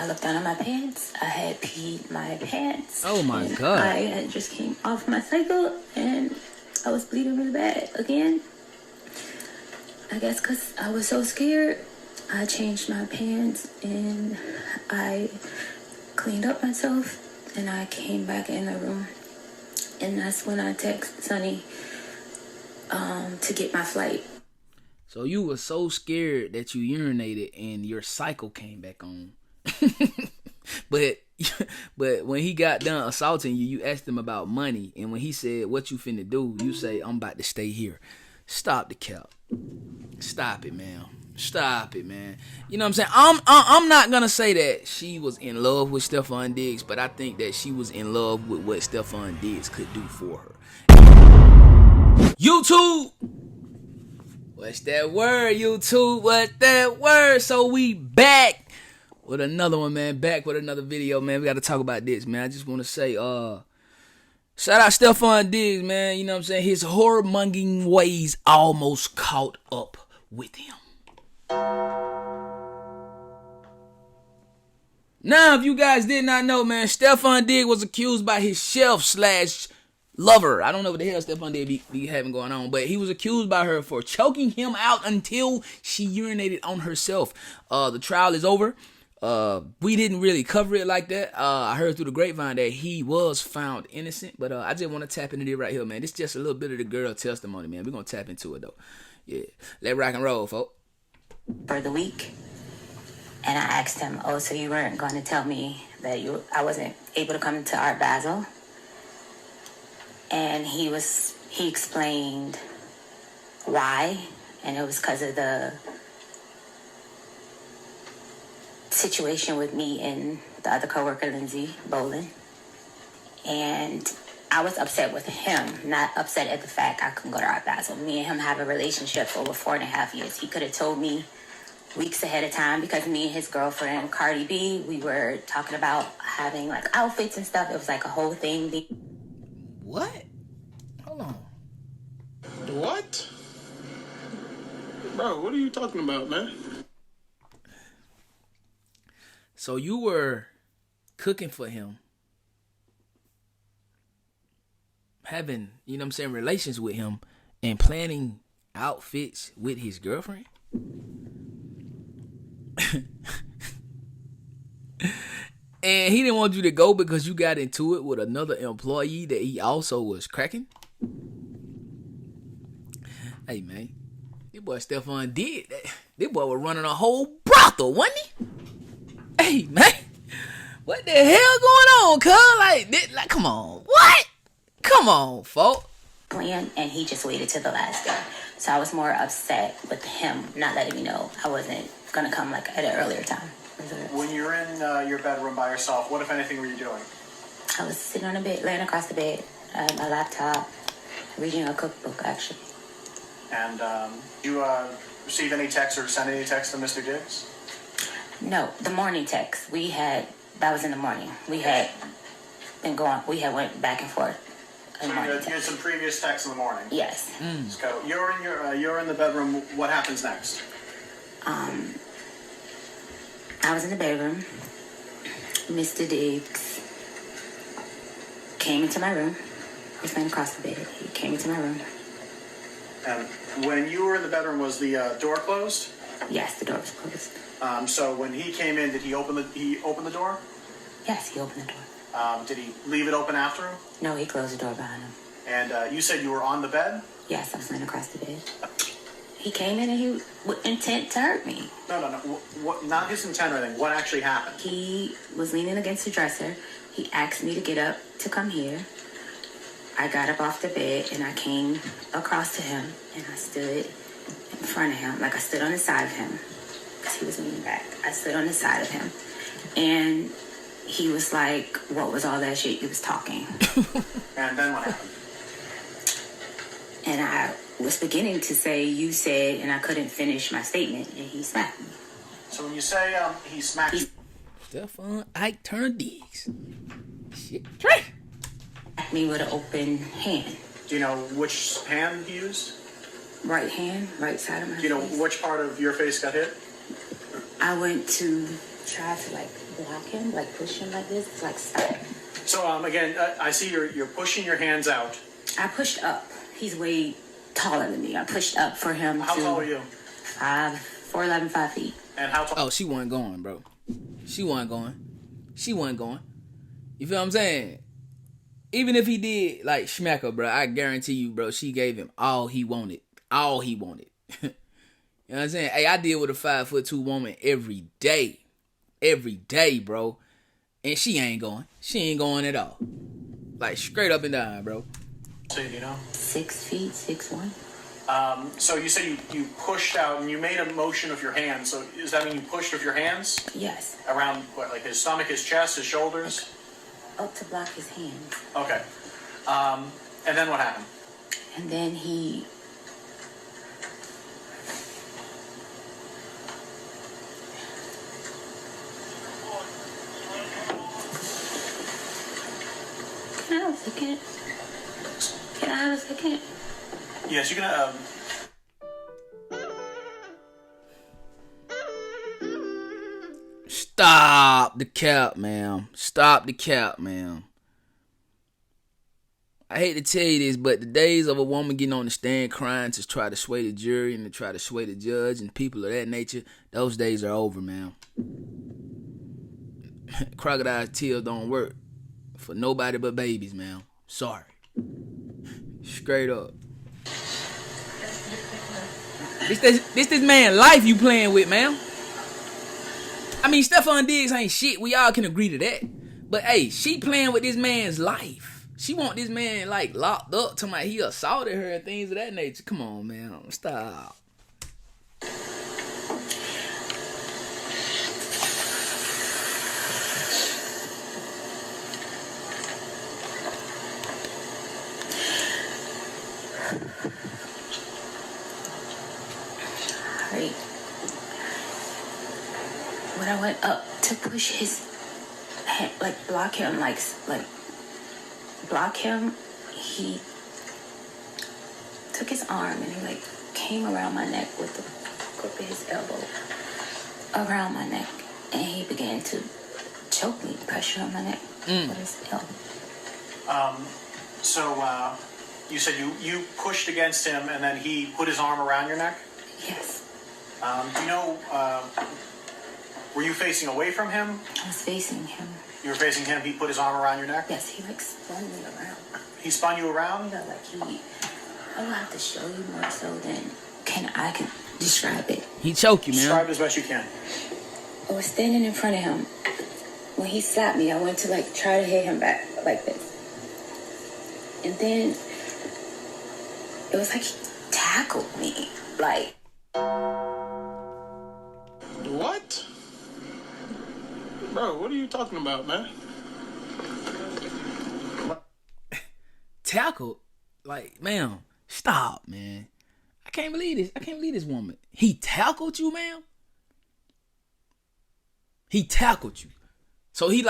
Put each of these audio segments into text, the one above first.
I looked down at my pants. I had peed my pants. Oh my God. I had just came off my cycle and I was bleeding really bad again. I guess because I was so scared, I changed my pants and I cleaned up myself and I came back in the room. And that's when I texted Sonny to get my flight. So you were so scared that you urinated and your cycle came back on. but when he got done assaulting you, you asked him about money. And when he said, what you finna do? You say, I'm about to stay here. Stop the cap. Stop it, man. Stop it, man. You know what I'm saying? I'm not going to say that she was in love with Stefon Diggs, but I think that she was in love with what Stefon Diggs could do for her. YouTube! What's that word, YouTube? What's that word? So we back with another one, man. Back with another video, man. We got to talk about this, man. I just want to say, shout out Stefon Diggs, man. You know what I'm saying? His whoremongering ways almost caught up with him. Now, if you guys did not know, man, Stefon Diggs was accused by his chef/lover. I don't know what the hell Stefon Diggs be having going on, but he was accused by her for choking him out until she urinated on herself. The trial is over. We didn't really cover it like that. I heard through the grapevine that he was found innocent, but I just want to tap into it right here, man. This is just a little bit of the girl testimony, man. We're going to tap into it, though. Yeah. Let rock and roll, folks. For the week. And I asked him, oh, so you weren't going to tell me that I wasn't able to come to Art Basel? And he explained why, and it was because of the situation with me and the other coworker, Lindsay Bolin. And I was upset with him, not upset at the fact I couldn't go to Art Basel. Me and him have a relationship for over 4.5 years. He could have told me weeks ahead of time, because me and his girlfriend, Cardi B, we were talking about having like outfits and stuff. It was like a whole thing. What? Hold on. What? Bro, what are you talking about, man? So you were cooking for him, having, you know what I'm saying, relations with him, and planning outfits with his girlfriend? And he didn't want you to go because you got into it with another employee that he also was cracking? Hey, man. This boy Stefon did that. This boy was running a whole brothel, wasn't he? Hey, man. What the hell going on, cuz? Like, come on. What? Come on, folks. Plan, and he just waited till the last day. So I was more upset with him not letting me know I wasn't going to come like at an earlier time. When you're in your bedroom by yourself, what, if anything, were you doing? I was sitting on the bed, laying across the bed, my laptop, reading a cookbook, actually. And you receive any text or send any text to Mr. Diggs? No, the morning text. That was in the morning. We had went back and forth. So you had some previous texts in the morning? Yes. So you're in the bedroom. What happens next? I was in the bedroom. Mr. Diggs came into my room. I was laying across the bed. He came into my room. And when you were in the bedroom, was the door closed? Yes, the door was closed. So when he came in, did he open the door? Yes, he opened the door. Did he leave it open after him? No, he closed the door behind him. And you said you were on the bed? Yes, I was laying across the bed. He came in and he with intent to hurt me. No. What? Not his intent or anything. What actually happened? He was leaning against the dresser. He asked me to get up to come here. I got up off the bed and I came across to him and I stood in front of him. Like I stood on the side of him because he was leaning back. I stood on the side of him and he was like, what was all that shit you was talking? And then what happened? And I was beginning to say, you said, and I couldn't finish my statement, and he smacked me. So when you say he smacked you... Stefon Ike Turner Diggs. Shit. Smacked me with an open hand. Do you know which hand he used? Right hand, right side of my face. Do you know which part of your face got hit? I went to tried to like block him, like push him like this, to, like stop. So again, I see you're pushing your hands out. I pushed up. He's way taller than me. I pushed up for him. How tall are you? 4'11", 5 feet. And how tall? Oh, she wasn't going, bro. She wasn't going. You feel what I'm saying? Even if he did, like, smack her, bro, I guarantee you, bro, she gave him all he wanted. All he wanted. You know what I'm saying? Hey, I deal with a 5'2" woman every day. Every day, bro. And she ain't going. She ain't going at all. Like, straight up and down, bro. So, you know? 6 feet, 6'1". So you said you pushed out and you made a motion of your hands. So does that mean you pushed with your hands? Yes. Around what, like his stomach, his chest, his shoulders? Up to block his hands. Okay. And then what happened? And then he... Can I have a second? Can I have a second? Yes, you can. Stop the cap, man. Stop the cap, man. I hate to tell you this, but the days of a woman getting on the stand crying to try to sway the jury and to try to sway the judge and people of that nature, those days are over, man. Crocodile tears don't work for nobody but babies, man. Sorry. Straight up. This man life you playing with, man. I mean, Stefon Diggs ain't shit. We all can agree to that. But hey, she playing with this man's life. She want this man like locked up, talking about he assaulted her and things of that nature. Come on, man. Stop. Right. When I went up to push his hand, like block him, block him, he took his arm and he like came around my neck with the grip of his elbow around my neck, and he began to choke me, pressure on my neck with his elbow. So you said you pushed against him and then he put his arm around your neck? Yes. Do you know, were you facing away from him? I was facing him. You were facing him, he put his arm around your neck? Yes, he like spun me around. He spun you around? Yeah, like I will have to show you more so than I can describe it. He choke you, man. Describe it as best you can. I was standing in front of him. When he slapped me, I went to like try to hit him back like this. And then it was like he tackled me. Like, What? Bro, what are you talking about, man? Tackled? Like, ma'am, stop, man. I can't believe this. I can't believe this woman. He tackled you, ma'am? He tackled you. So he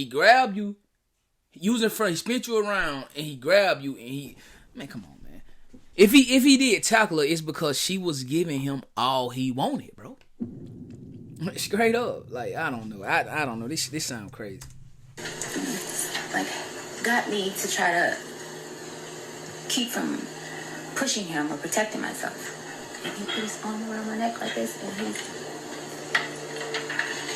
grabbed you, using front, he spent you around, and he grabbed you, and man, come on, man. If he did tackle her, it's because she was giving him all he wanted, bro. Straight up. Like, I don't know. I don't know. This sounds crazy. like got me to try to keep from pushing him or protecting myself. And he put his arm around my neck like this, and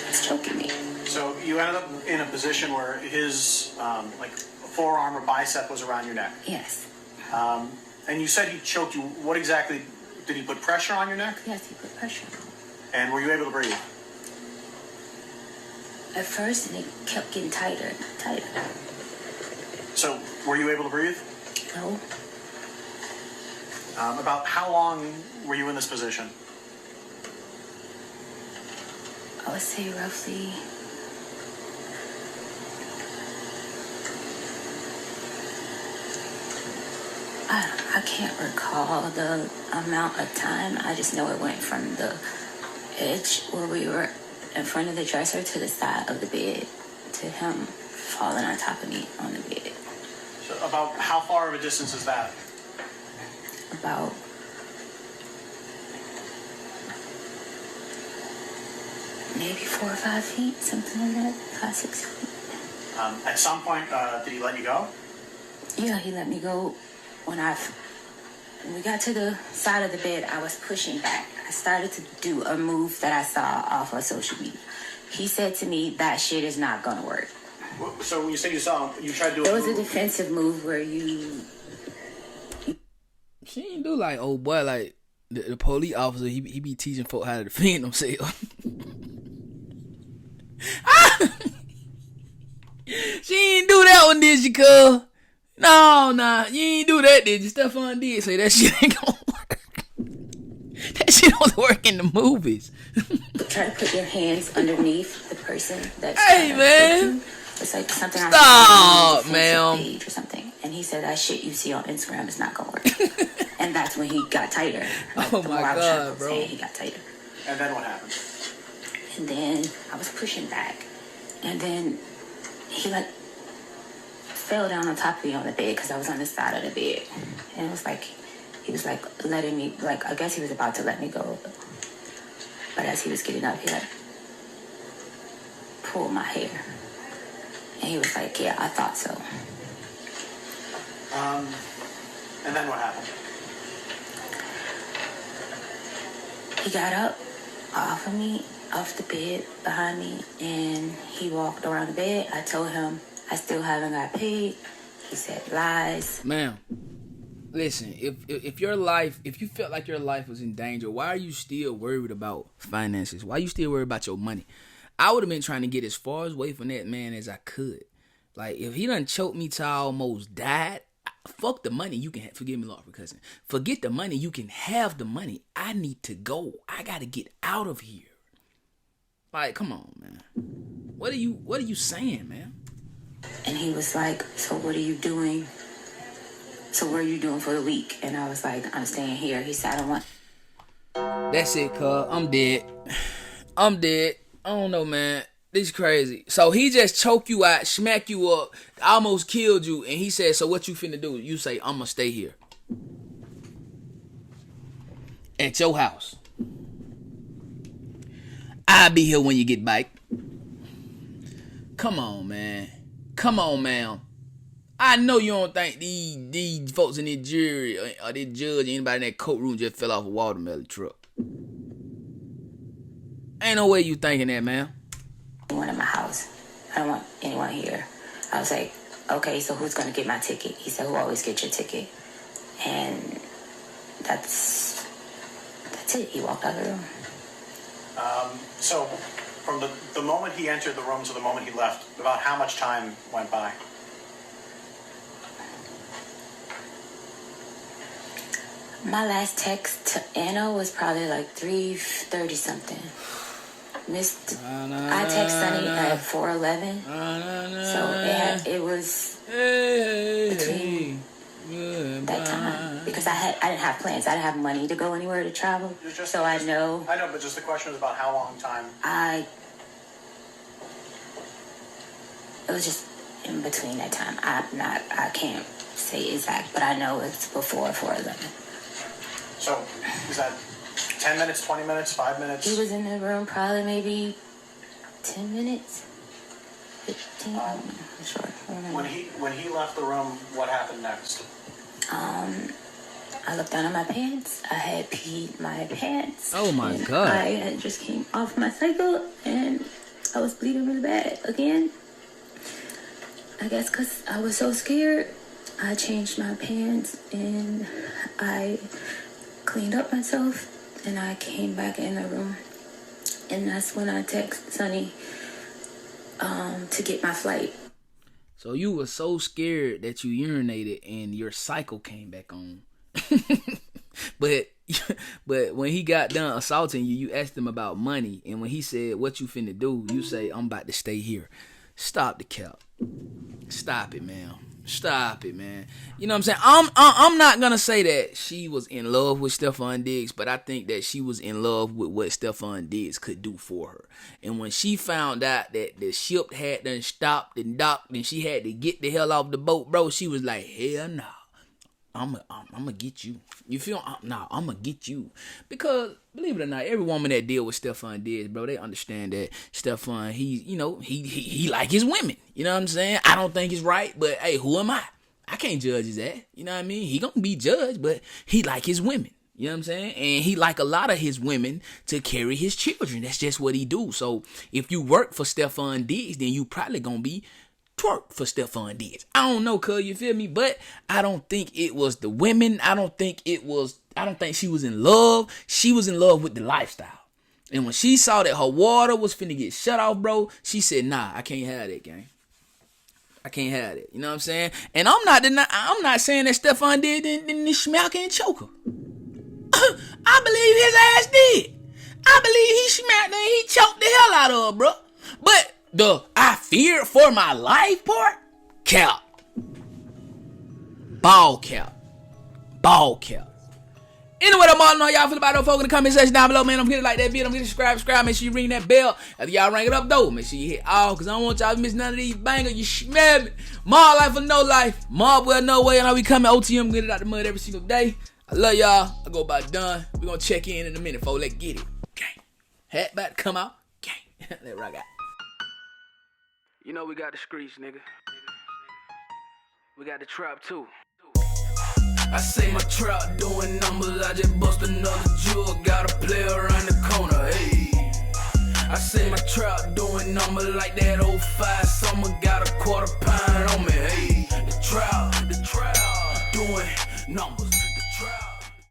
he's choking me. So you ended up in a position where his like forearm or bicep was around your neck. Yes. And you said he choked you. What exactly? Did he put pressure on your neck? Yes, he put pressure on me. And were you able to breathe? At first, and it kept getting tighter and tighter. So were you able to breathe? No. About how long were you in this position? I would say roughly I can't recall the amount of time. I just know it went from the edge where we were in front of the dresser to the side of the bed to him falling on top of me on the bed. So about how far of a distance is that? About maybe 4 or 5 feet, something like that, 5, 6 feet. At some point, did he let you go? Yeah, he let me go. When we got to the side of the bed, I was pushing back. I started to do a move that I saw off of social media. He said to me, that shit is not gonna work. So when you say you saw him, you tried to do It a was a move. defensive move where you... She ain't do like old boy, like the police officer. He be teaching folk how to defend themselves. She ain't do that one, did she, cuz? No, nah, you ain't do that, did you? Stefon did say that shit ain't gonna work. That shit don't work in the movies. Try to put your hands underneath the person that's Hey, trying to man. hurt you. It's like something I Stop, saw on a ma'am. page or something. And he said that shit you see on Instagram is not gonna work. And that's when he got tighter. Like, Oh the my more I was trying to God, bro. say, he got tighter. And then what happened? And then I was pushing back. And then he like fell down on top of me on the bed because I was on the side of the bed. And it was like, he was like letting me, like, I guess he was about to let me go. But as he was getting up, he like pulled my hair. And he was like, yeah, I thought so. And then what happened? He got up off of me, off the bed behind me, and he walked around the bed. I told him I still haven't got paid. He said lies. Ma'am, listen, if your life, if you felt like your life was in danger, why are you still worried about finances? Why are you still worried about your money? I would have been trying to get as far away from that man as I could. Like, if he done choked me till I almost died, fuck the money. You can forgive me, Lord, for cussing. Forget the money. You can have the money. I need to go. I gotta get out of here. Like, come on, man. What are you saying, man? And he was like, so what are you doing? So what are you doing for the week? And I was like, I'm staying here. He said, I don't want... That's it, cuz. I'm dead. I'm dead. I don't know, man. This is crazy. So he just choked you out, smack you up, almost killed you, and he said, so what you finna do? You say, I'm gonna stay here. At your house. I'll be here when you get back. Come on, man. Come on, ma'am. I know you don't think these folks in the jury or the judge or anybody in that courtroom just fell off a watermelon truck. Ain't no way you thinking that, man. anyone in my house. I don't want anyone here. I was like, okay, so who's going to get my ticket? He said, who always gets your ticket? And that's it. He walked out of the room. So from the moment he entered the room to the moment he left, about how much time went by? My last text to Anna was probably like 3:30 something. I text Sunny at 4:11. So it was between that time because I didn't have plans. I didn't have money to go anywhere to travel. I know, but just the question was about how long time. It was just in between that time. I can't say exact, but I know it's before 4:11. So is that 10 minutes, 20 minutes, 5 minutes? He was in the room probably maybe 10 minutes, 15. I'm not sure. I don't know. When he left the room, what happened next? I looked down at my pants. I had peed my pants. Oh my and God. I had just came off my cycle and I was bleeding really bad again. I guess because I was so scared, I changed my pants and I cleaned up myself and I came back in the room. And that's when I texted Sonny to get my flight. So you were so scared that you urinated and your cycle came back on. but when he got done assaulting you, you asked him about money. And when he said, what you finna do? You say, I'm about to stay here. Stop the cap. Stop it, man. Stop it, man. You know what I'm saying? I'm not gonna say that she was in love with Stefon Diggs, but I think that she was in love with what Stefon Diggs could do for her. And when she found out that the ship had done stopped and docked and she had to get the hell off the boat, bro, she was like, hell no. I'ma get you. You feel? Nah, I'ma get you. Because believe it or not, every woman that deal with Stefon Diggs, bro, they understand that Stefon, he like his women. You know what I'm saying? I don't think it's right, but hey, who am I? I can't judge his ass. You know what I mean? He gonna be judged, but he like his women. You know what I'm saying? And he like a lot of his women to carry his children. That's just what he do. So if you work for Stefon Diggs, then you probably gonna be twerk for Stefon Diggs. I don't know, cuz, you feel me? But I don't think it was the women. I don't think she was in love. She was in love with the lifestyle. And when she saw that her water was finna get shut off, bro, she said, nah, I can't have that, gang. I can't have it. You know what I'm saying? And I'm not saying that Stefon didn't smack and choke her. I believe his ass did. I believe he smacked her and he choked the hell out of her, bro. But the I feared for my life part, cap. Ball cap. Anyway, I'm all know y'all feel about those folk in the comment section down below, man. Don't forget to like that video. Don't forget to subscribe. Make sure you ring that bell. After y'all ring it up, though, make sure you hit all, because I don't want y'all to miss none of these bangers. You smell me? More life or no life. More well, no way. And how we coming OTM, get it out the mud every single day. I love y'all. I go about done. We're going to check in a minute, folks. Let's get it. Gang. Hat about to come out. Gang. Let rock out. You know we got the streets, nigga. We got the trap, too. I say my trap doing numbers, I just bust another jewel, got a player around the corner, hey. I say my trap doing numbers like that 05 summer, got a quarter pound on me, hey. The trap doing numbers.